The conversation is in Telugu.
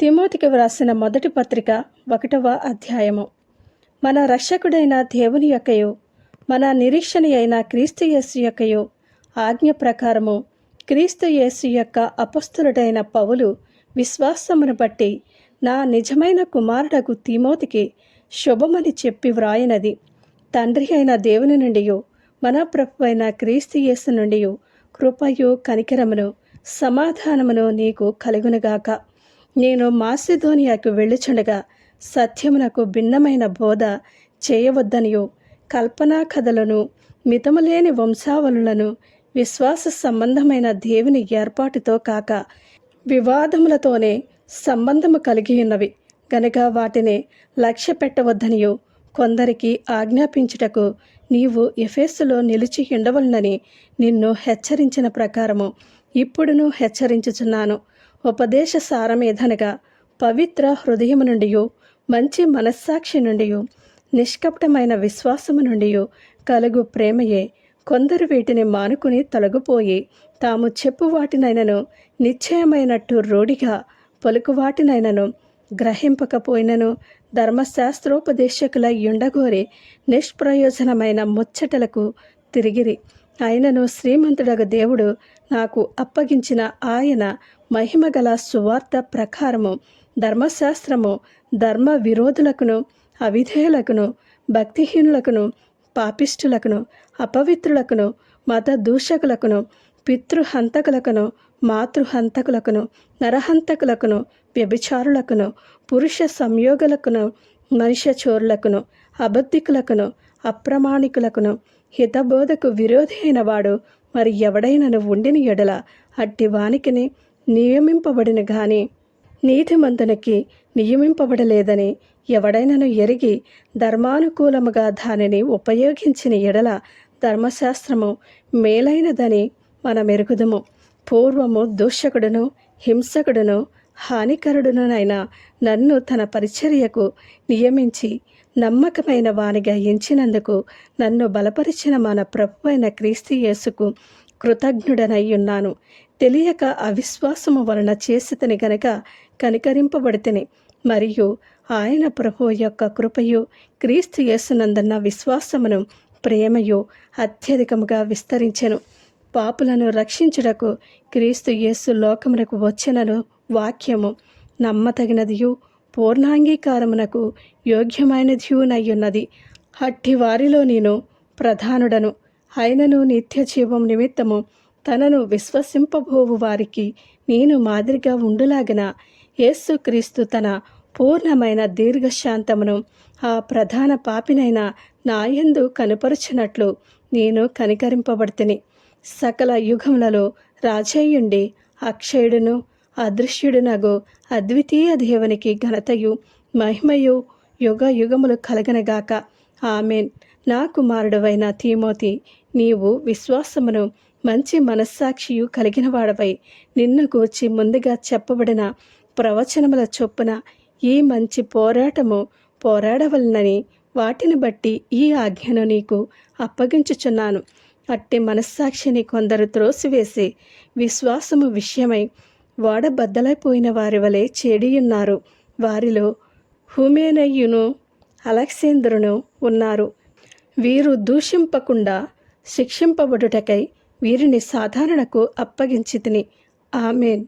తిమోతికి వ్రాసిన మొదటి పత్రిక 1వ అధ్యాయము. మన రక్షకుడైన దేవుని యొక్కయు మన నిరీక్షణ అయిన క్రీస్తు యేసు యొక్కయు ఆజ్ఞ ప్రకారము క్రీస్తు యేసు యొక్క అపొస్తలుడైన పౌలు విశ్వాసమును బట్టి నా నిజమైన కుమారుడగు తిమోతికి శుభమని చెప్పి వ్రాయినది. తండ్రి అయిన దేవుని నుండి మన ప్రభువైన క్రీస్తు యేసు నుండి కృపయు కనికరమును సమాధానమును నీకు కలుగునుగాక. నేను మాసిదోనియాకు వెళ్ళుచుండగా సత్యమునకు భిన్నమైన బోధ చేయవద్దనియు కల్పనా కథలను మితములేని వంశావళులను విశ్వాస సంబంధమైన దేవుని ఏర్పాటుతో కాక వివాదములతోనే సంబంధము కలిగి ఉన్నవి గనుక వాటిని లక్ష్య పెట్టవద్దనియు కొందరికి ఆజ్ఞాపించుటకు నీవు ఎఫెసులో నిలిచి ఉండవలనని నిన్ను హెచ్చరించిన ప్రకారము ఇప్పుడును హెచ్చరించుచున్నాను. ఉపదేశ సారమేదనగా పవిత్ర హృదయము నుండి మంచి మనస్సాక్షి నుండి నిష్కపటమైన విశ్వాసము నుండి కలుగు ప్రేమయే. కొందరు వీటిని మానుకుని తొలగిపోయి తాము చెప్పు వాటినైనను నిశ్చయమైనట్టు రూఢిగా పలుకు వాటినైనను గ్రహింపకపోయినను ధర్మశాస్త్రోపదేశకులై యుండగోరి నిష్ప్రయోజనమైన ముచ్చటలకు తిరిగిరి. అయినను శ్రీమంతుడగు దేవుడు నాకు అప్పగించిన ఆయన మహిమగల సువార్త ప్రకారము ధర్మశాస్త్రము ధర్మ విరోధులకును అవిధేయులకును భక్తిహీనులకును పాపిష్టులకును అపవిత్రులకును మత దూషకులకును పితృహంతకులకును మాతృహంతకులకును నరహంతకులకును వ్యభిచారులకును పురుష సంయోగులకును మనుష్య చోరులకును అబద్ధికులకును అప్రమాణికులకును హితబోధకు విరోధి అయిన వాడు మరి ఎవడైనను ఉండిన ఎడల అట్టి వానికిని నియమింపబడిన గాని నీతిమంతునికి నియమింపబడలేదని ఎవడైనను ఎరిగి ధర్మానుకూలముగా దానిని ఉపయోగించిన ఎడల ధర్మశాస్త్రము మేలైనదని మనమెరుగుదుము. పూర్వము దూషకుడును హింసకుడును హానికరుడునైన నన్ను తన పరిచర్యకు నియమించి నమ్మకమైన వానిగా ఎంచినందుకు నన్ను బలపరిచిన మన ప్రభువైన క్రీస్తు యేసుకు కృతజ్ఞుడనై ఉన్నాను. తెలియక అవిశ్వాసము వలన చేసితిని గనక కనికరింపబడితిని. మరియు ఆయన ప్రభువు యొక్క కృపయు క్రీస్తు యేసునందున్న విశ్వాసమును ప్రేమయు అత్యధికముగా విస్తరించెను. పాపులను రక్షించుటకు క్రీస్తు యేసు లోకమునకు వచ్చినను వాక్యము నమ్మతగినదియు పూర్ణాంగీకారమునకు యోగ్యమైనదియునయ్యున్నది. అట్టి వారిలో నేను ప్రధానుడను. అయినను నిత్య జీవం నిమిత్తము తనను విశ్వసింపబోవు వారికి నేను మాదిరిగా ఉండులాగిన యేసుక్రీస్తు తన పూర్ణమైన దీర్ఘశాంతమును ఆ ప్రధాన పాపినైన నాయందు కనుపరుచినట్లు నేను కనికరింపబడితిని. సకల యుగములలో రాజయ్యుండి అక్షయుడును అదృశ్యుడునగు అద్వితీయ దేవునికి ఘనతయు మహిమయు యుగ యుగములు కలగనగాక. ఆమెన్. నా కుమారుడవైన తిమోతి, నీవు విశ్వాసమును మంచి మనస్సాక్షియు కలిగిన వాడవై నిన్ను గూర్చి ముందుగా చెప్పబడిన ప్రవచనముల చొప్పున ఈ మంచి పోరాటము పోరాడవలనని వాటిని బట్టి ఈ ఆజ్ఞను నీకు అప్పగించుచున్నాను. అట్టి మనస్సాక్షిని కొందరు త్రోసివేసి విశ్వాసము విషయమై వాడబద్దలైపోయిన వారి వలె చేడియున్నారు. వారిలో హుమేనయ్యును అలెగ్జాంద్రును ఉన్నారు. వీరు దూషింపకుండా శిక్షింపబడుటకై వీరిని సాధారణకు అప్పగించితిని. ఆమెన్.